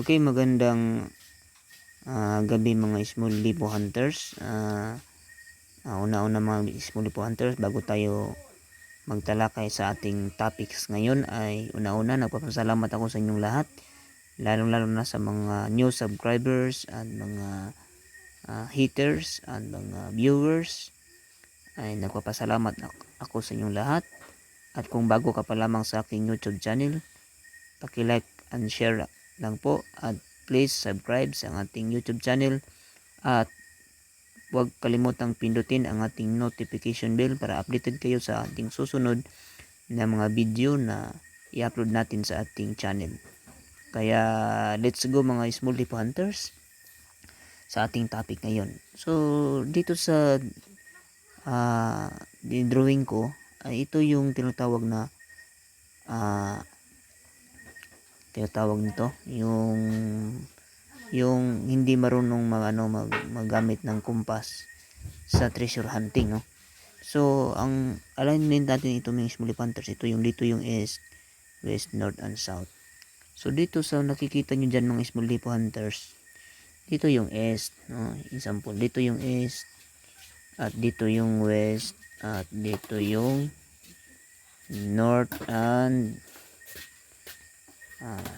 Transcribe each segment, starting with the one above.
Okay, magandang gabi mga small lipo hunters. Una-una mga small lipo hunters, bago tayo magtalakay sa ating topics ngayon ay una-una nagpapasalamat ako sa inyong lahat, lalong-lalo na sa mga new subscribers at mga haters at mga viewers. Ay nagpapasalamat ako sa inyong lahat. At kung bago ka pa lamang sa aking YouTube channel, paki-like and share lang po, at please subscribe sa ating YouTube channel at huwag kalimutang pindutin ang ating notification bell para updated kayo sa ating susunod na mga video na i-upload natin sa ating channel. Kaya let's go mga small lipo hunters sa ating topic ngayon. So dito sa drawing ko ay ito yung tinatawag na nito yung hindi marunong magamit ng kumpas sa treasure hunting, no? So ang alignment natin ito mga small lipo hunters, ito yung dito yung east, west, north and south. So dito sa nakikita nyo dyan mga small lipo hunters, dito yung east, no? Example, dito yung east at dito yung west at dito yung north and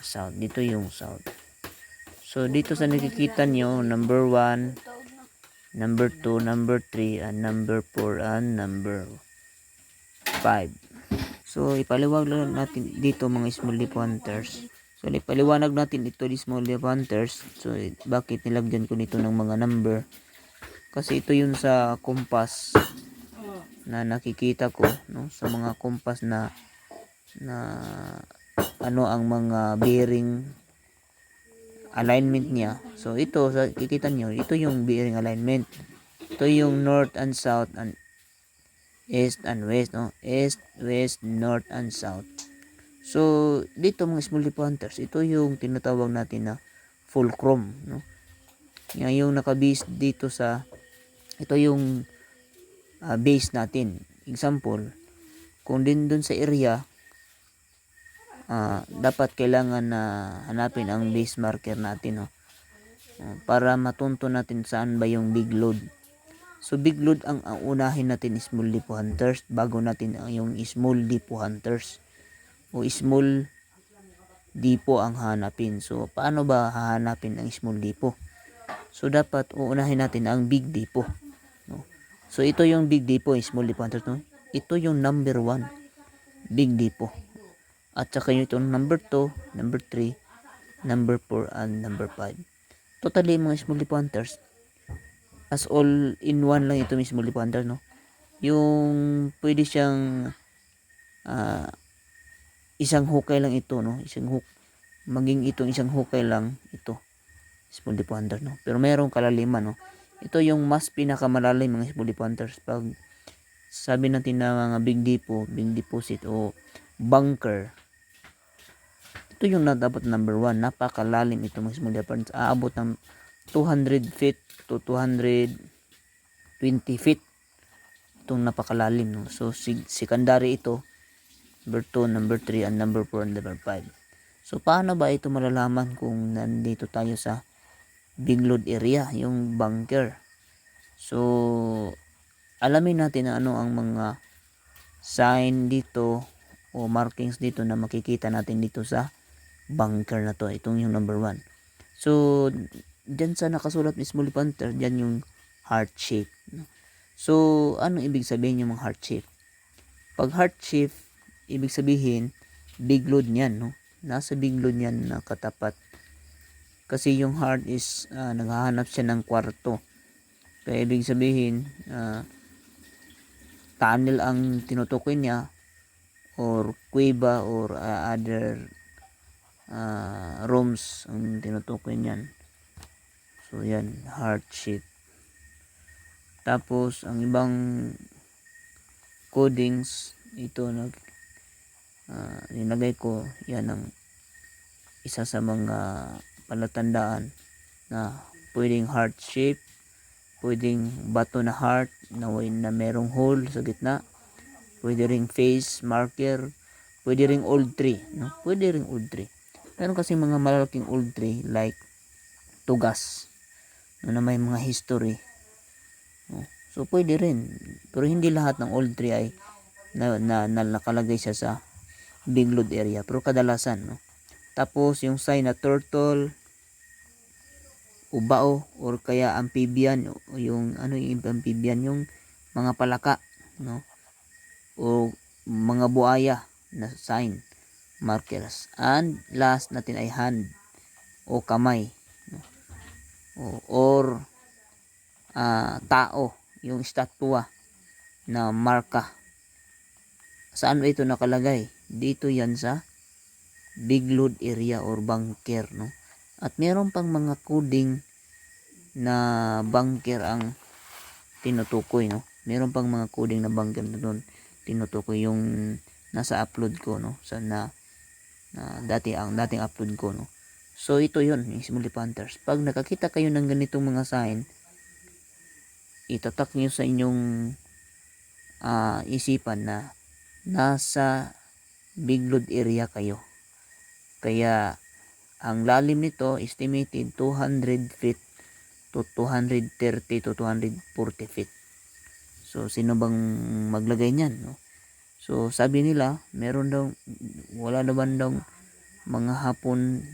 south. Dito yung south. So dito sa nakikita nyo, number 1, number 2, number 3, and number 4, and number 5. So ipaliwanag lang natin dito mga small lipo hunters. So ipaliwanag natin ito di small lipo hunters. So bakit nilagyan ko nito ng mga number? Kasi ito yun sa compass na nakikita ko, no? Sa mga compass na ang mga bearing alignment niya. So ito sa kikita nyo, ito yung bearing alignment. Ito yung north and south and east and west, no? East, west, north and south. So dito mga small lipo hunters, ito yung tinatawag natin na fulcrum, no? Yan yung nakabase dito sa, ito yung base natin. Example, kung din dun sa area, dapat kailangan na hanapin ang base marker natin, no? Para matunto natin saan ba yung big load. So big load ang unahin natin small lipo hunters bago natin yung small lipo hunters o small lipo ang hanapin. So paano ba hahanapin ang small lipo? So dapat uunahin natin ang big lipo, no? So ito yung big lipo, small lipo hunters, no? Ito yung number 1 big lipo. At saka yung number 2, number 3, number 4, and number 5. Totally mga small lipo hunters, as all in one lang ito mga small lipo hunters, no? Yung pwede siyang isang hukay lang ito, no? Maging itong isang hukay lang ito small lipo hunters, no? Pero mayroong kalaliman, no? Ito yung mas pinakamalalim mga small lipo hunters. Pag sabi natin na mga big deposit o bunker, ito yung dapat number 1. Napakalalim ito mga small lipo hunters. Aabot ng 200 feet to 220 feet. Itong napakalalim, no? So secondary ito, number 2, number 3, and number 4, and number 5. So paano ba ito malalaman kung nandito tayo sa big load area, yung bunker? So alamin natin na ano ang mga sign dito o markings dito na makikita natin dito sa bunker na to. Itong yung number 1. So dyan sa nakasulat ni small lipo hunter, dyan yung heart shape, no? So ano ibig sabihin yung mga heart shape? Pag heart shape, ibig sabihin big load niyan, no? Nasa big load niyan na katapat. Kasi yung heart is naghahanap siya ng kwarto. Kaya ibig sabihin tunnel ang tinutukoy niya, or kuweba, or other rooms ang tinutukoy niyan. So yan, heart shape. Tapos ang ibang codings ito na nilagay ko, yan ang isa sa mga palatandaan na pwedeng heart shape, pwedeng bato na heart na merong hole sa gitna, pwede ring face marker, pwede ring old tree, no? Pwede ring old tree. Meron kasi mga malalaking old tree like tugas na may mga history. So pwede rin. Pero hindi lahat ng old tree ay na nakalagay siya sa big load area. Pero kadalasan, no? Tapos yung sign na turtle, ubao, or kaya amphibian, o yung ano yung amphibian, yung mga palaka, no? O mga buaya na sign, markers. And last natin ay hand o kamay, no? Or tao, yung estatwa na marka. Saan ba ito nakalagay? Dito yan sa big load area or bunker, no? At meron pang mga coding na bunker ang tinutukoy, no? Meron pang mga coding na bunker na doon tinutukoy yung nasa upload ko, no? Sa dating upload ko, no? So ito yun, yung Small Hunters. Pag nakakita kayo ng ganitong mga sign, itatak nyo sa inyong isipan na nasa big load area kayo. Kaya ang lalim nito estimated 200 feet to 230 to 240 feet. So sino bang maglagay niyan, no? So sabi nila wala naman daw mga Hapon,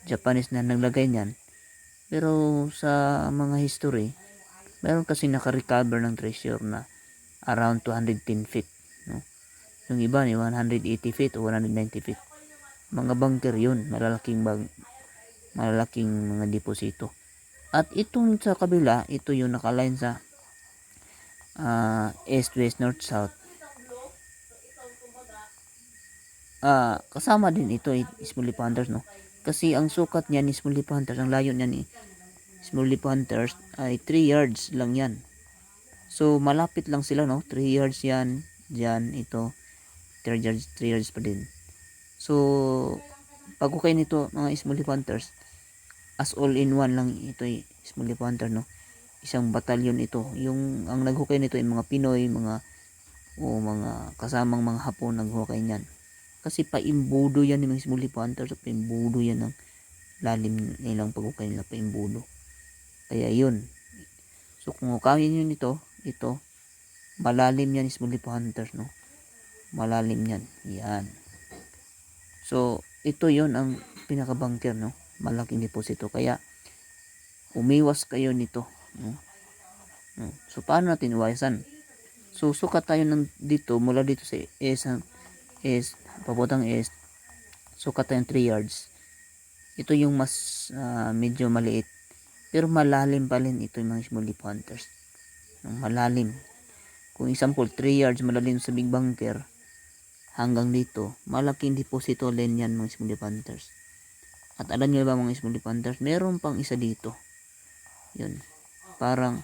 Japanese na naglagay niyan. Pero sa mga history, meron kasi naka-recover ng treasure na around 210 feet, no? Yung iba ni 180 feet o 190 feet. Mga bunker yun, malalaking mga deposito. At itong sa kabila, ito yung nakaline sa east, west, north, south. Kasama din ito Small Hunters, no? Kasi ang sukat niya ni Small Hunters, ang layo niya ni Small Hunters ay 3 yards lang yan. So malapit lang sila, no? 3 yards yan, dyan, ito 3 yards pa din. So pag okay nito mga Small Hunters, as all in one lang ito Small Hunter, no? Isang batalyon ito. Yung ang naghukay nito ay mga Pinoy, mga kasamang mga Hapon naghukay niyan. Kasi paimbudo yan ng mga Small Hunters, paimbudo yan ng lalim nilang paghukay nila, paimbudo. Kaya yun. So kung hukayin yun ito malalim yan Small Hunters, no? Malalim yan. Yan. So ito yun ang pinaka-bunker, no? Malaking deposito. Kaya umiwas kayo nito, no? So paano natin iwasan? So sukat tayo dito mula dito sa papuntang S, sukat tayo 3 yards. Ito yung mas medyo maliit, pero malalim pa rin ito yung mga Small Hunters. Malalim. Kung example 3 yards malalim sa big bunker, hanggang dito malaking deposito din yan mga Small Hunters. At alam nyo ba mga Small Hunters, meron pang isa dito. Yun. Parang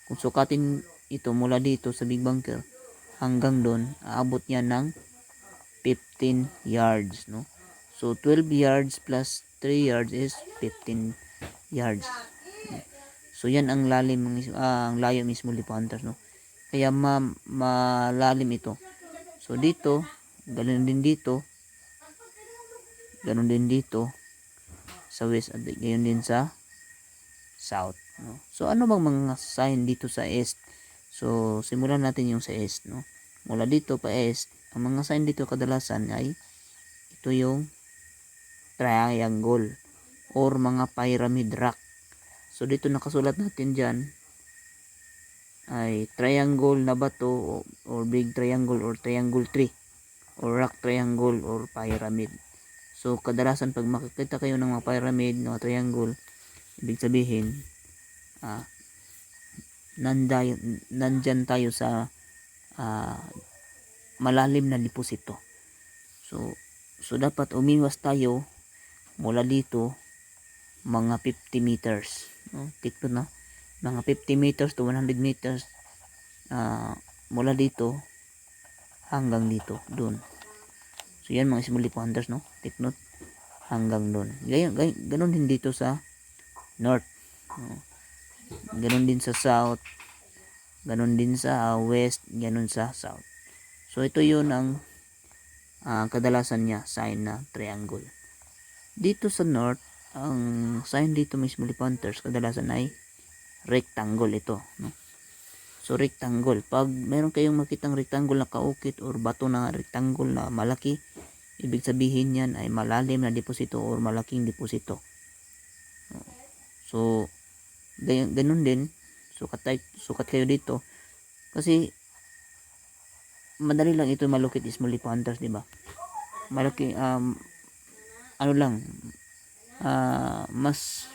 kung sukatin ito mula dito sa big bunker hanggang doon, aabot niya ng 15 yards, no? So 12 yards plus 3 yards is 15 yards. So yan ang lalim ang layo ng Small Hunters, no? Kaya malalim ito. So dito, ganun din dito sa west at gayon din sa south, no? So ano bang mga sign dito sa east? So simulan natin yung sa east, no? Mula dito pa east, ang mga sign dito kadalasan ay ito yung triangle or mga pyramid rock. So dito nakasulat natin dyan ay triangle na bato or big triangle or triangle tree or rock triangle or pyramid. So kadalasan pag makikita kayo ng mga pyramid, mga triangle, ibig sabihin nandyan tayo sa malalim na deposito. So dapat umiwas tayo mula dito mga 50 meters, no? Tikto na mga 50 meters to 100 meters mula dito hanggang dito doon. So yan mga Small Hunters, no? Take note, hanggang doon. Ganon din dito sa north, no? Ganon din sa south, ganon din sa west, ganon sa south. So ito yun ang kadalasan niya sign na triangle. Dito sa north, ang sign dito mga small leaf hunters kadalasan ay rectangle ito, no? So rectangle, pag meron kayong makitang rectangle na kaukit or bato na rectangle na malaki, ibig sabihin yan ay malalim na deposito or malaking deposito. So ganun din, sukat kayo dito kasi madali lang ito malukit small leaf hunters, di ba? Malaki ano lang, mas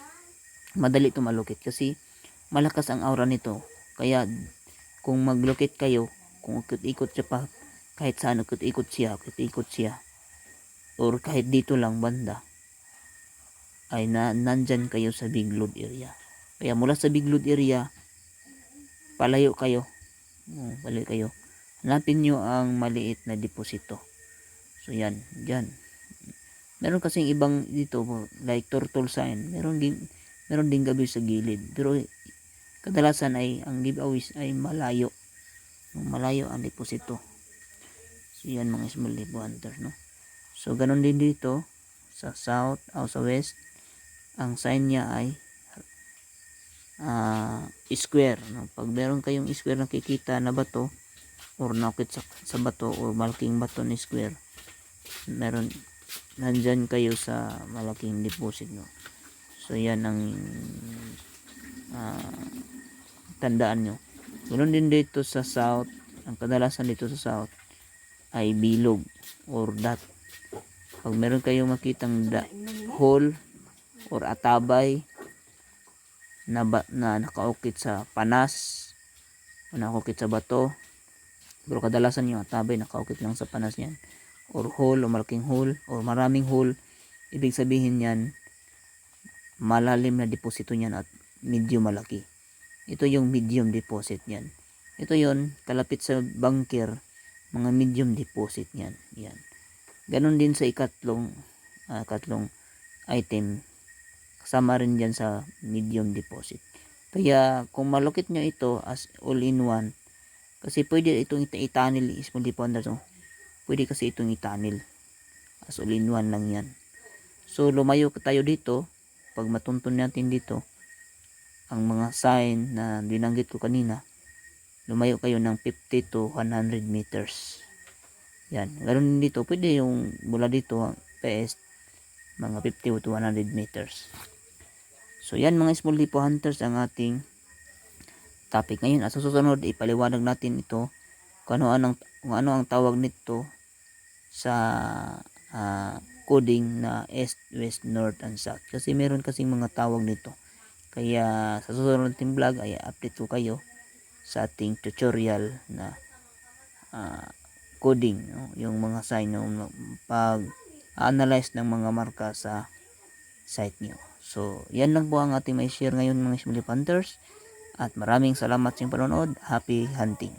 madali ito malukit kasi malakas ang aura nito. Kaya kung maglukit kayo, kung ikot-ikot siya pa, kahit saan ikot-ikot siya, or kahit dito lang banda, ay nandyan kayo sa big load area. Kaya mula sa big load area, palayo kayo. Palayo kayo. Hanapin nyo ang maliit na deposito. So yan, dyan. Meron kasing ibang dito, like turtle sign. Meron din gabi sa gilid. Pero kadalasan ay ang giveaways ay malayo. Malayo ang deposito. So yan mga small leaf hunters, no. So ganun din dito sa south o sa west, ang sign niya ay square, no. Pag meron kayong square nakikita na bato or nakit sa bato or malaking bato na square, nandyan kayo sa malaking deposit, no. So yan ang tandaan nyo. Ganun din dito sa south, ang kadalasan dito sa south ay bilog or dot. Pag meron kayong makitang hole or atabay na nakaukit sa panas o nakaukit sa bato, pero kadalasan yung atabay nakaukit lang sa panas yan, or hole o malaking hole or maraming hole, ibig sabihin yan malalim na deposito niyan at medyo malaki. Ito yung medium deposit niyan. Ito yon kalapit sa bunker, mga medium deposit niyan. Yan. Ganon din sa ikatlong item, kasama rin dyan sa medium deposit. Kaya kung malukit nyo ito as all in one, kasi pwede itong itanil small leaf hunters, no? Pwede kasi itong itanil as all in one lang yan. So lumayo tayo dito, pag matuntun natin dito ang mga sign na binanggit ko kanina, lumayo kayo ng 50 to 100 meters. Yan, ganoon dito, pwede yung mula dito PS mga 50 to 100 meters. So yan mga small leaf hunters ang ating topic ngayon. At sa susunod ipaliwanag natin ito kung ano ang tawag nito sa coding na east, west, north, and south. Kasi meron kasing mga tawag nito. Kaya sa susunod nating vlog ay update ko kayo sa ating tutorial na coding, no? Yung mga sign, no? Pag analyze ng mga marka sa site nyo. So yan lang po ang ating may share ngayon mga small leaf hunters, at maraming salamat sa inyong panonood. Happy hunting.